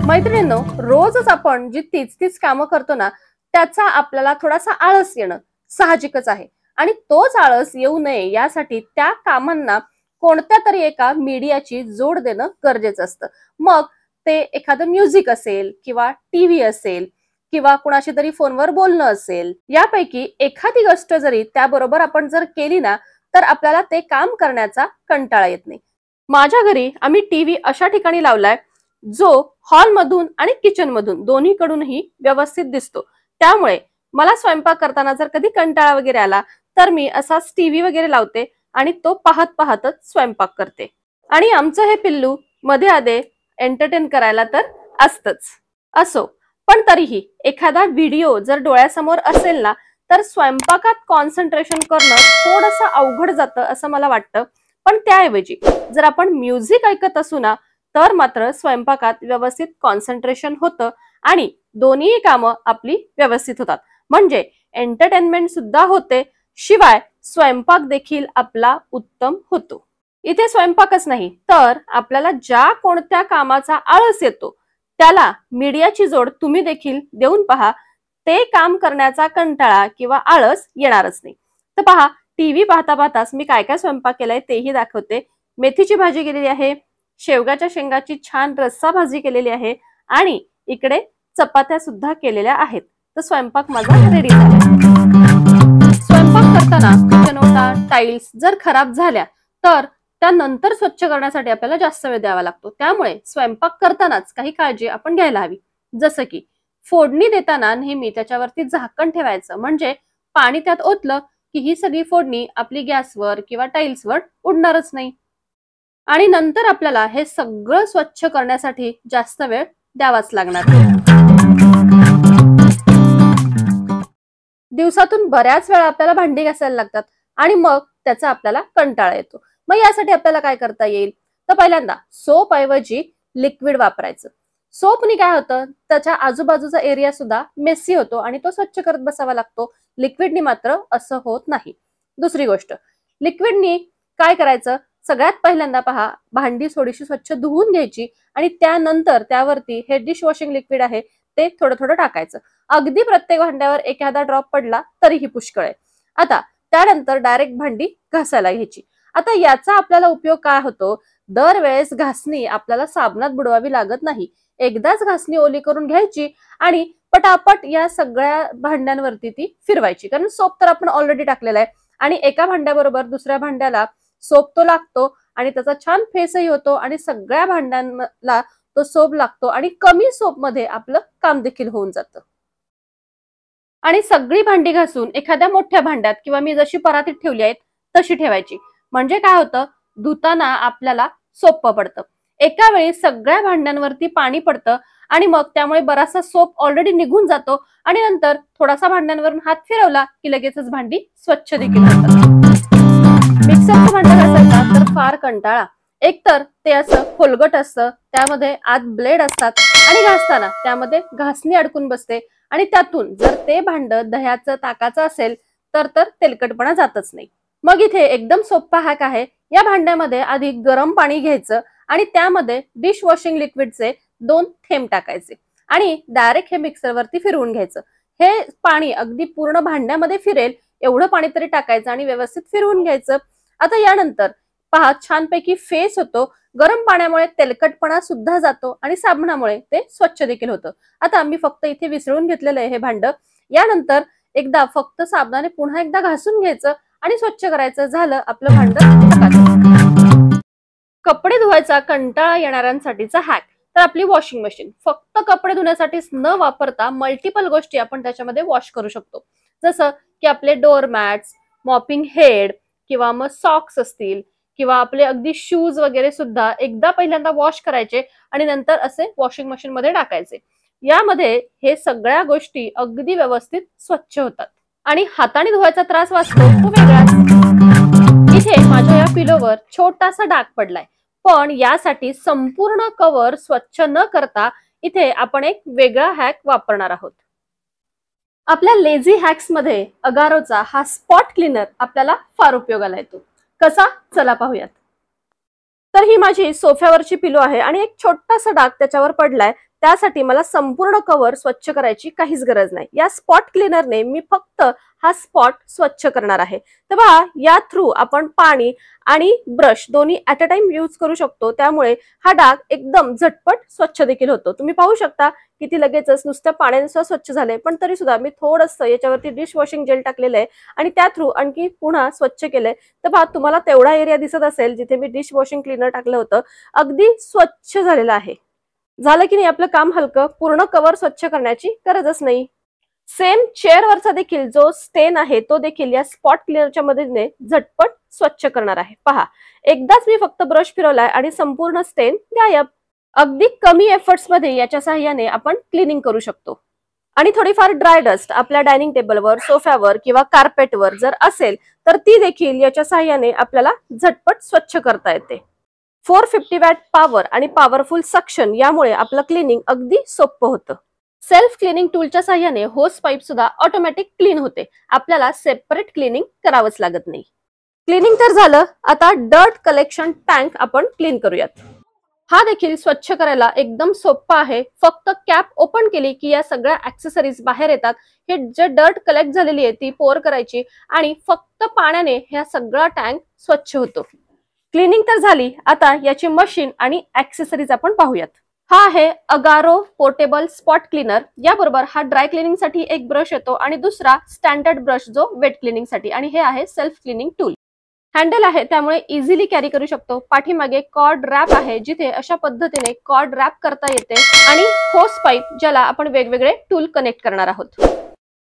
मैत्रिणींनो, रोजच आपण जी तीच कामं करतो ना, त्याचा आपल्याला थोडासा आळस येणं साहजिकच आहे. आणि तोच आळस येऊ नये यासाठी त्या कामांना कोणत्या तरी एका मीडियाची जोड देणं गरजेचं असतं. मग ते एखादं म्युझिक असेल किंवा टीव्ही असेल किंवा कुणाशी तरी फोनवर बोलणं असेल, यापैकी एखादी गोष्ट जरी त्याबरोबर आपण जर केली ना, तर आपल्याला ते काम करण्याचा कंटाळा येत नाही. माझ्या घरी आम्ही टीव्ही अशा ठिकाणी लावलाय जो हॉलमधून आणि किचनमधून दोन्हीकडूनही व्यवस्थित दिसतो. त्यामुळे मला स्वयंपाक करताना जर कधी कंटाळा वगैरे आला तर मी असाच टीव्ही वगैरे लावते आणि तो पाहत पाहतच स्वयंपाक करते. आणि आमचं हे पिल्लू मध्ये आधे एंटरटेन करायला तर असतच. असो, पण तरीही एखादा व्हिडिओ जर डोळ्यासमोर असेल ना, तर स्वयंपाकात कॉन्सन्ट्रेशन करणं थोडंसं अवघड जातं असं मला वाटतं. पण त्याऐवजी जर आपण म्युझिक ऐकत असू ना, तर मात्र स्वयंपाकात व्यवस्थित कॉन्सन्ट्रेशन होतं आणि दोन्ही कामं आपली व्यवस्थित होतात. म्हणजे एंटरटेनमेंट सुद्धा होते, शिवाय स्वयंपाक देखील आपला उत्तम होतो. इथे स्वयंपाकच नाही तर आपल्याला ज्या कोणत्या कामाचा आळस येतो त्याला मीडियाची जोड तुम्ही देखील देऊन पहा. ते काम करण्याचा कंटाळा किंवा आळस येणारच नाही. तर पहा, टीव्ही पाहता पाहताच मी काय काय स्वयंपाक केलाय तेही दाखवते. मेथीची भाजी केलेली आहे, शेवगाच्या शेंगाची छान रस्सा भाजी केलेली आहे आणि इकडे चपात्या सुद्धा केलेल्या आहेत. तर स्वयंपाक माझा रेडी झाला. स्वयंपाक करताना किचन ओटा, टाइल्स जर खराब झाल्या तर त्यानंतर स्वच्छ करण्यासाठी आपल्याला जास्त वेळ द्यावा लागतो. त्यामुळे स्वयंपाक करतानाच काही काळजी आपण घ्यायला हवी. जसं की फोडणी देताना नेहमी त्याच्यावरती झाकण ठेवायचं, म्हणजे पाणी त्यात ओतलं की ही सगळी फोडणी आपली गॅसवर किंवा टाइल्सवर उडणारच नाही. आणि नंतर आपल्याला हे सगळं स्वच्छ करण्यासाठी जास्त वेळ द्यावाच लागणार. दिवसातून बऱ्याच वेळा आपल्याला भांडी घासायला लागतात आणि मग त्याचा आपल्याला कंटाळा येतो. मग यासाठी आपल्याला काय करता येईल? तर पहिल्यांदा सोप ऐवजी लिक्विड वापरायचं. सोपनी काय होतं, त्याच्या आजूबाजूचा एरिया सुद्धा मेसी होतो आणि तो स्वच्छ करत बसावा लागतो. लिक्विडनी मात्र असं होत नाही. दुसरी गोष्ट, लिक्विडनी काय करायचं, सगळ्यात पहिल्यांदा पहा, भांडी थोडीशी स्वच्छ धुवून घ्यायची आणि त्यानंतर त्यावरती हे डिश वॉशिंग लिक्विड आहे ते थोडं थोडं टाकायचं. अगदी प्रत्येक भांड्यावर एखादा ड्रॉप पडला तरीही पुष्कळ आहे. आता त्यानंतर डायरेक्ट भांडी घासायला घ्यायची. आता याचा आपल्याला उपयोग काय होतो, दरवेळेस घासणी आपल्याला साबणात बुडवावी लागत नाही. एकदाच घासणी ओली करून घ्यायची आणि पटापट या सगळ्या भांड्यांवरती ती फिरवायची. कारण सोप तर आपण ऑलरेडी टाकलेला आहे आणि एका भांड्याबरोबर दुसऱ्या भांड्याला सोप तो लागतो आणि त्याचा छान फेसही होतो आणि सगळ्या भांड्यांना तो सोप लागतो आणि कमी सोप मध्ये आपलं काम देखील होऊन जातं. आणि सगळी भांडी घासून एखाद्या मोठ्या भांड्यात किंवा मी जशी परातीत ठेवली आहेत तशी ठेवायची. म्हणजे काय होतं, धुताना आपल्याला सोपं पडतं. एका वेळी सगळ्या भांड्यांवरती पाणी पडतं आणि मग त्यामुळे बराचसा सोप ऑलरेडी निघून जातो आणि नंतर थोडासा भांड्यांवरून हात फिरवला की लगेचच भांडी स्वच्छ देखील होतात. मिक्सरचं भांडं घासायचा तर फार कंटाळा. एकतर ते असं खोलगट असतं, त्यामध्ये आत ब्लेड असतात आणि घासताना त्यामध्ये घासणी अडकून बसते आणि त्यातून जर ते भांडं दह्याचं ताकाचं असेल तर तेलकटपणा जातच नाही. मग इथे एकदम सोपा हॅक आहे. या भांड्यामध्ये आधी गरम पाणी घ्यायचं आणि त्यामध्ये डिश वॉशिंग लिक्विडचे 2 थेंब टाकायचे आणि डायरेक्ट हे मिक्सरवरती फिरवून घ्यायचं. हे पाणी अगदी पूर्ण भांड्यामध्ये फिरेल एवढं पाणी तरी टाकायचं आणि व्यवस्थित फिरवून घ्यायचं. आता यानंतर पहा, छानपैकी फेस होतो. गरम पाण्यामुळे तेलकटपणा सुद्धा जातो आणि साबणामुळे ते स्वच्छ देखील होतं. आता मी फक्त इथे विसळून घेतलेलं आहे हे भांडं. यानंतर एकदा फक्त साबणाने पुन्हा एकदा घासून घ्यायचं आणि स्वच्छ करायचं. झालं आपलं भांडं. कपडे धुवायचा कंटाळा येणाऱ्यांसाठीचा हॅक तर आपली वॉशिंग मशीन. फक्त कपडे धुण्यासाठीच न वापरता मल्टिपल गोष्टी आपण त्याच्यामध्ये वॉश करू शकतो. जसं की आपले डोअरमॅट्स, मॉपिंग हेड किंवा मग सॉक्स असतील किंवा आपले अगदी शूज वगैरे सुद्धा एकदा पहिल्यांदा वॉश करायचे आणि नंतर असे वॉशिंग मशीन मध्ये टाकायचे. यामध्ये हे सगळ्या गोष्टी अगदी व्यवस्थित स्वच्छ होतात आणि हाताने धुवायचा त्रास वाचतो तो वेगळाच. इथे माझ्या या पिलोवर छोटासा डाग पडलाय, पण यासाठी संपूर्ण कव्हर स्वच्छ न करता इथे आपण एक वेगळा हॅक वापरणार आहोत. आपल्या लेझी हॅक्स मध्ये अगारोचा हा स्पॉट क्लीनर आपल्याला फार उपयोगाला येतो. कसा? चला पाहूयात. तर ही माझी सोफ्यावरची पिलो आहे आणि एक छोटासा डाग त्याच्यावर पडलाय. त्यासाठी मला संपूर्ण कव्हर स्वच्छ करायची काहीच गरज नाही. या स्पॉट क्लीनरने मी फक्त हा स्पॉट स्वच्छ करणार आहे. तर पहा, या थ्रू आपण पाणी आणि ब्रश दोन्ही ऍट अ टाइम यूज करू शकतो. त्यामुळे हा डाग एकदम झटपट स्वच्छ देखील होतो. तुम्ही पाहू शकता किती लगेचच नुसत्या पाण्याने स्वच्छ झाले, पण तरी सुद्धा मी थोडंसं याच्यावरती डिश वॉशिंग जेल टाकलेलं आहे आणि त्या थ्रू आणखी पुन्हा स्वच्छ केलंय. तर पहा, तुम्हाला तेवढा एरिया दिसत असेल जिथे मी डिश वॉशिंग क्लीनर टाकलं होतं, अगदी स्वच्छ झालेलं आहे. झालं की नाही आपलं काम हलकं. पूर्ण कव्हर स्वच्छ करण्याची गरजच नाही. सेम चेअरवरचा देखील जो स्टेन आहे तो देखील या स्पॉट क्लीनरच्या मदतीने झटपट स्वच्छ करणार आहे. पहा, एकदाच मी फक्त ब्रश फिरवलाय आणि संपूर्ण स्टेन गायब. अगदी कमी एफर्ट्स मध्ये याच्या सहाय्याने आपण क्लिनिंग करू शकतो. आणि थोडीफार ड्राय डस्ट आपल्या डायनिंग टेबलवर, सोफ्यावर किंवा कार्पेटवर जर असेल तर ती देखील याच्या सहाय्याने आपल्याला झटपट स्वच्छ करता येते. 450 वॅट पॉवर आणि पॉवरफुल सक्शन यामुळे आपलं क्लिनिंग अगदी सोपं होतं. सेल्फ क्लिनिंग टूलच्या सहाय्याने होस पाईप सुद्धा ऑटोमॅटिक क्लीन होते. आपल्याला सेपरेट क्लिनिंग करावंच लागत नाही. क्लिनिंग तर झालं, आता डर्ट कलेक्शन टँक आपण क्लीन करूयात. हा देखील स्वच्छ करायला एकदम सोपा आहे. फक्त कॅप ओपन केली की या सगळ्या ऍक्सेसरीज बाहेर येतात. हे जे डर्ट कलेक्ट झालेली आहे ती पोर करायची आणि फक्त पाण्याने हा सगळा टँक स्वच्छ होतो. क्लिनिंग तर झाली, आता याची मशीन आणि ऍक्सेसरीज आपण पाहूयात. हा आहे अगारो पोर्टेबल स्पॉट क्लीनर. याबरोबर हा ड्राय क्लिनिंग साठी एक ब्रश येतो आणि दुसरा स्टँडर्ड ब्रश जो वेट क्लिनिंग साठी, आणि हे आहे सेल्फ क्लिनिंग टूल. हँडल आहे त्यामुळे इझिली कॅरी करू शकतो. पाठीमागे कॉर्ड रॅप आहे जिथे अशा पद्धतीने कॉर्ड रॅप करता येते, आणि होस पाईप ज्याला आपण वेगवेगळे टूल कनेक्ट करणार आहोत.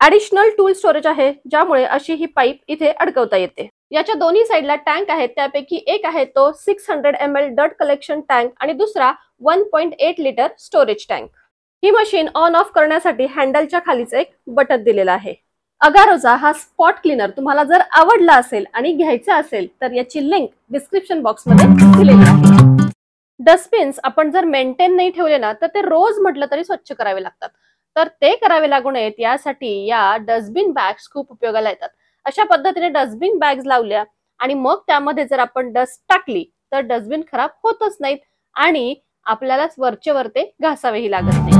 ऍडिशनल टूल स्टोरेज आहे ज्यामुळे अशी ही पाईप इथे अडकवता येते. याच्या दोन्ही साईडला टँक आहेत, त्यापैकी एक आहे तो 600 ml डर्ट कलेक्शन टँक आणि दुसरा 1.8 litre storage tank. He machine on off करण्यासाठी हँडलच्या खालीच एक बटन दिलेला आहे. अगारोचा हा स्पॉट क्लीनर तुम्हाला जर आवडला असेल आणि घ्यायचा असेल तर याची लिंक डिस्क्रिप्शन बॉक्स मध्ये दिलेली आहे. डस्टबिन्स आपण जर मेंटेन नाही ठेवले ना तर ते रोज म्हटलं तरी स्वच्छ करावे लागतात. तर ते करावे लागू नयेत यासाठी या डस्टबिन बॅग्स खूप उपयोगाला येतात. अशा पद्धतीने डस्टबिन बॅग्स लावल्या आणि मग त्यामध्ये जर आपण डस्ट टाकली तर डस्टबिन खराब होतच नाहीत आणि आपल्यालाच वरचे वर ते घासावेही लागत नाही.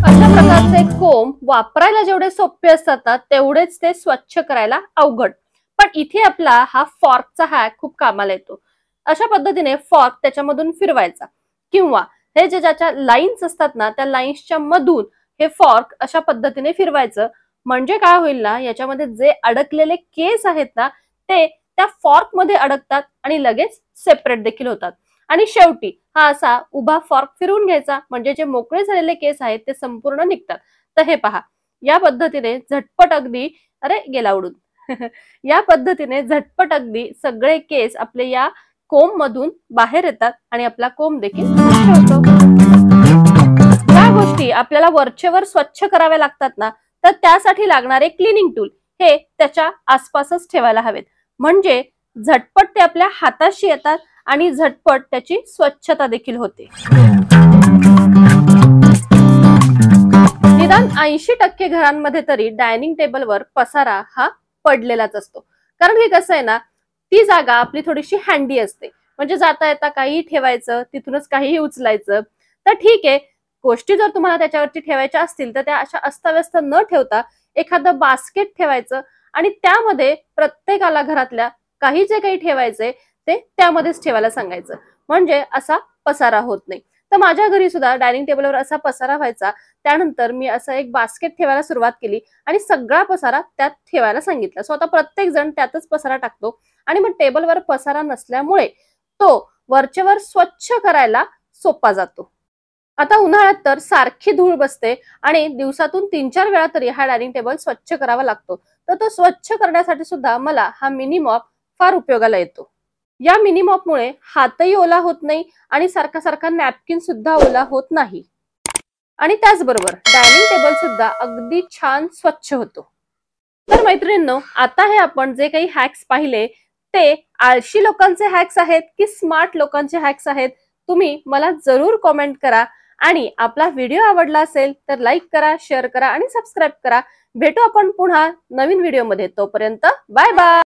अशा प्रकारचे कोंब वापरायला जेवढे सोपे असतात ना तेवढेच ते स्वच्छ करायला अवघड. पण इथे आपला हा फॉर्कचा हॅक खूप कामाला येतो. अशा पद्धतीने फॉर्क त्याच्यामधून फिरवायचा किंवा हे जे ज्याच्या लाईन्स असतात ना त्या लाईन्सच्या मधून हे फॉर्क अशा पद्धतीने फिरवायचं. म्हणजे काय होईल ना, याच्यामध्ये जे अडकलेले केस आहेत ना ते त्या फॉर्क मध्ये अडकतात आणि लगेच सेपरेट देखील होतात. आणि शेवटी हा असा उभा फॉर्क फिरवून घ्यायचा म्हणजे जे मोकळे झालेले केस आहेत ते संपूर्ण निघतात. तर हे पहा, या पद्धतीने झटपट अगदी गेला उडून या पद्धतीने झटपट अगदी सगळे केस आपले या कोंब मधून बाहेर येतात आणि आपला कोंब देखील स्वच्छ होतो. ज्या गोष्टी आपल्याला वरचेवर स्वच्छ कराव्या लागतात ना तर त्यासाठी लागणारे क्लिनिंग टूल हे त्याच्या आसपासच ठेवायला हवेत. म्हणजे झटपट ते आपल्या हाताशी येतात आणि झटपट त्याची स्वच्छता देखील होते. निदान 80% घरांमध्ये तरी डायनिंग टेबलवर पसारा हा पडलेलाच असतो. कारण हे कसं आहे ना, ती जागा आपली थोडीशी हँडी असते. म्हणजे जाता येता काही ठेवायचं, तिथूनच काहीही उचलायचं. तर ठीक आहे, गोष्टी जर तुम्हाला त्याच्यावरती ठेवायच्या असतील तर त्या अशा अस्ताव्यस्त न ठेवता एखादं बास्केट ठेवायचं आणि त्यामध्ये प्रत्येकाला घरातल्या काही जे काही ठेवायचंय ते त्यामध्येच ठेवायला सांगायचं. म्हणजे असा पसारा होत नाही. तर माझ्या घरी सुद्धा डायनिंग टेबलवर असा पसारा व्हायचा. त्यानंतर मी असं एक बास्केट ठेवायला सुरुवात केली आणि सगळा पसारा त्यात ठेवायला सांगितलं. सो आता प्रत्येक जण त्यातच पसारा टाकतो आणि मग टेबलवर पसारा नसल्यामुळे तो वरचेवर स्वच्छ करायला सोपा जातो. आता उन्हाळ्यात तर सारखी धूळ बसते आणि दिवसातून 3-4 वेळा तरी हा डायनिंग टेबल स्वच्छ करावा लागतो. तर तो स्वच्छ करण्यासाठी सुद्धा मला हा मिनी मॉप फार उपयोगाला येतो. या मिनी मॉप मुळे हातही ओला होत नाही आणि सारखा सारखा नॅपकिन सुद्धा ओला होत नाही. आणि त्याचबरोबर डायनिंग टेबल सुद्धा अगदी छान स्वच्छ होतो. तर मैत्रिणींनो, आता हे आपण जे काही हॅक्स पाहिले ते आळशी लोकांचे हॅक्स आहेत की स्मार्ट लोकांचे हॅक्स आहेत, तुम्ही मला जरूर कमेंट करा। आणि आपला व्हिडिओ आवडला असेल तर लाईक करा, शेअर करा आणि सबस्क्राईब करा। भेटू आपण पुन्हा नवीन व्हिडिओमध्ये, तोपर्यंत बाय बाय।